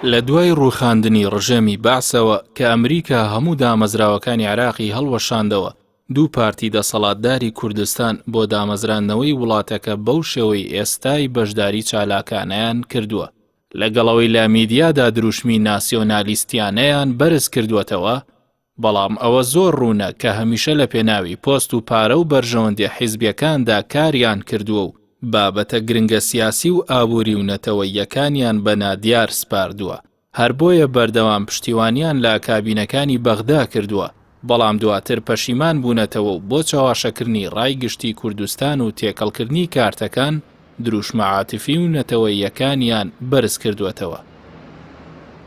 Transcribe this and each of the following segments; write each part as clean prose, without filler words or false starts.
لە دوای ڕووخاندنی ڕژێمی باسەوە کە ئەمریکا هەموو دامەزراوەکانی عێراقی هەڵوەشاندەوە، دوو پارتی دەسەڵاتداری کوردستان بۆ دامەزراندنەوەی وڵاتەکە بەو شێوەی ئێستای بەشداری چالاکانەیان کردووە. لەگەڵەوەی لە میدیادا دروشمی ناسیۆنالیستیانەیان بەرز کردووەتەوە، بەڵام ئەوە زۆر ڕوونە کە هەمیشە لە پێناوی پۆست و پارە و بەرژەوەندی حیزبیەکاندا کاریان کردووە و بابەتە گرنگە سیاسی و ئابووری و نەتەوەیەکانیان بە نادیار سپاردووە. هەر بۆیە بەردەوام پشتیوانیان لە کابینەکانی بەغدا کردووە، بەڵام دواتر پەشیمان بوونەتەوە و بۆ چاواشەکردنی ڕایگشتی کوردستان و تێکەڵکردنی کارتەکان دروشمە عاتیفی و نەتەوەیەکانیان بەرز کردووەتەوە.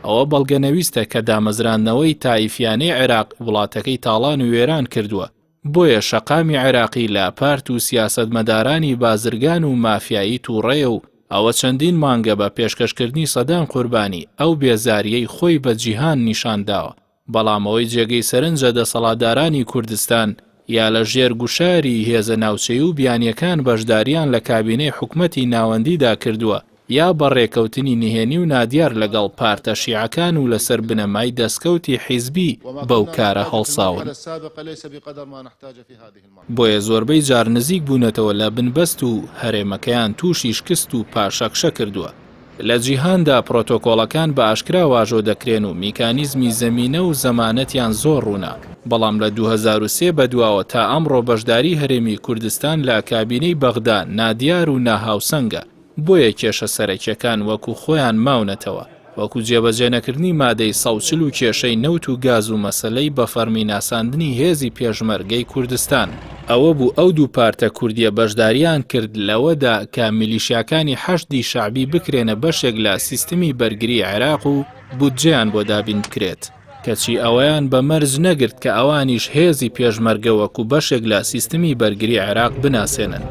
ئەوە بەڵگەنەویستە کە دامەزراندنەوەی تایفیانەی عێراق وڵاتەکەی تاڵان و وێران کردووە، بۆیە شەقامی عێراقی لە پارت و سیاسەتمەدارانی بازرگان و مافیایی تووڕێە و ئەوە چەندین مانگە بە پێشکەشکردنی سەدام قوربانی ئەو بێزاریەی خۆی بە جیهان نیشانداوە، بەڵام ئەوەی جێگەی سەرنجە دەسەڵاتدارانی کوردستان یا لە ژێر گوشاری هێزە ناوچەی و بیانیەکان بەشداریان لە کابینەی حکومەتی ناوەندیدا کردووە، یا بە ڕێکەوتنی نهێنی و نادیار لەگەڵ پارتە شیعەکان و لەسەر بنەمای دەستکەوتی حیزبی بەو کارە هەڵساون. بۆیە زۆربەی جار نزیک بوونەتەوە لە بنبەست و هەرێمەکەیان تووشی شکست و پاشەکشە کردووە. لە جیهاندا پرۆتۆکۆڵەکان بە ئاشکرا واژۆ دەکرێن و میکانیزمی زەمینە و زەمانەتیان زۆر ڕوونا، بەڵام لە 2003 بەدواوە تا ئەمڕۆ بەشداری هەرێمی کوردستان لە کابینەی بەغدا نادیار و ناهاوسەنگە، بۆیە کێشە سەرەکیەکان وەکو خۆیان ماونەتەوە، وەکو جێبەجێ نەکردنی مادەی 140 و کێشەی نەوت و گاز و مەسەلەی بە فەرمی ناساندنی هێزی پێشمەرگەی کوردستان. ئەوە بوو ئەو دوو پارتە کوردیە بەشداریان کرد لەوەدا کە میلیشیاکانی حەشدی شەعبی بکرێنە بەشێک لە سیستمی بەرگری عێراق و بودجێیان بۆ دابین بکرێت، کەچی ئەوەیان بە مەرج نەگرت کە ئەوانیش هێزی پێشمەرگە وەکو بەشێک لە سیستمی بەرگری عێراق بناسێنن.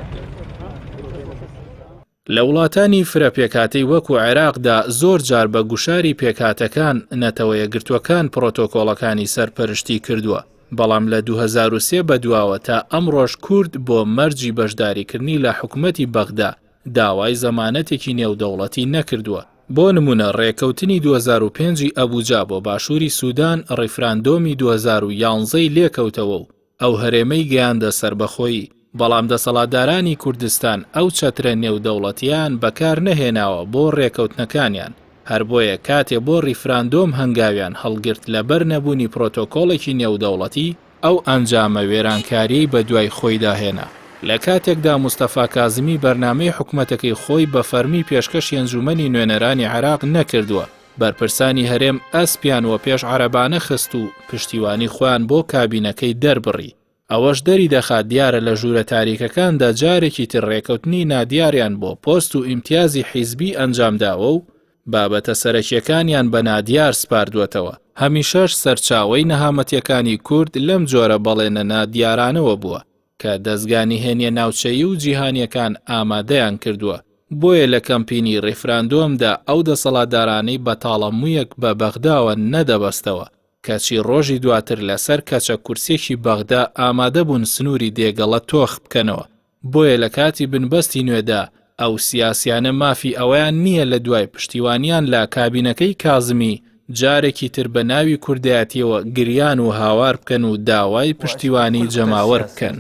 لە وڵاتانی فرە پێکهاتەی وەکو عێراقدا زۆر جار بە گوشاری پێکهاتەکان نەتەوەیەگرتوەکان پرۆتۆکۆڵەکانی سەرپەرشتی کردووە، بەڵام لە 2003 بەدواوە تا ئەمڕۆژ کورد بۆ مەرجی بەشداریکردنی لە حکومەتی بەغدا داوای زەمانەتێکی نێودەوڵەتی نەکردووە. بۆ نمونە ڕێکەوتنی 2005 ئەبوجا بۆ باشووری سوودان ڕیفراندۆمی 2011 لێکەوتەوە و ئەو هەرێمەی گەیاندە سەربەخۆیی، بەڵام دەسەڵاتدارانی کوردستان ئەو چەترە نێودەوڵەتیان بەکار نەهێناوە بۆ ڕێکەوتنەکانیان، هەر بۆیە کاتێ بۆ ڕیفراندۆم هەنگاویان هەڵگرت لەبەر نەبوونی پرۆتۆکۆڵێکی نێودەوڵەتی، ئەو ئەنجامە وێرانکاریی بە دوای خۆی داهێنا. لە کاتێکدا موستەفا کازمی بەرنامەی حکومەتەکەی خۆی بە فەرمی پێشکەشی ئەنجومەنی نوێنەرانی عێراق نەکردووە، بەرپرسانی هەرێم ئەسپیان و پێش عەرەبانە خست و پشتیوانی خۆیان بۆ کابینەکەی دەربڕی. ئەوەش دەری دەخات دیارە لە ژوورە تاریکەکاندا جارێکی تر ڕێکەوتنی نادیاریان بۆ پۆست و ئیمتیازی حیزبی ئەنجامداوە و بابەتە سەرەکیەکانیان بە نادیار سپاردووەتەوە. هەمیشەش سەرچاوەی نەهامەتیەکانی کورد لەم جۆرە بەڵێنە نادیارانەوە بووە کە دەستگانی هێنیە ناوچەیی و جیهانیەکان ئامادەیان کردووە. بۆیە لە کەمپینی ڕیفراندۆمدا ئەو دەسەڵاتدارانەی بەتاڵەموویەک بە بەغداوە نەدەبەستەوە، کەچی ڕۆژی دواتر لەسەر کەچە کورسێکی بەغدا ئامادە بوون سنووری دێگەڵە تۆخ بکەنەوە. بۆیە لە کاتی بنبەستی نوێدا ئەو سیاسیانە مافی ئەویان نییە لە دوای پشتیوانیان لە کابینەکەی کازمی جارێکی تر بە ناوی کوردایەتیەوە گریان و هاوار بکەن و داوای پشتیوانی جەماوەر بکەن.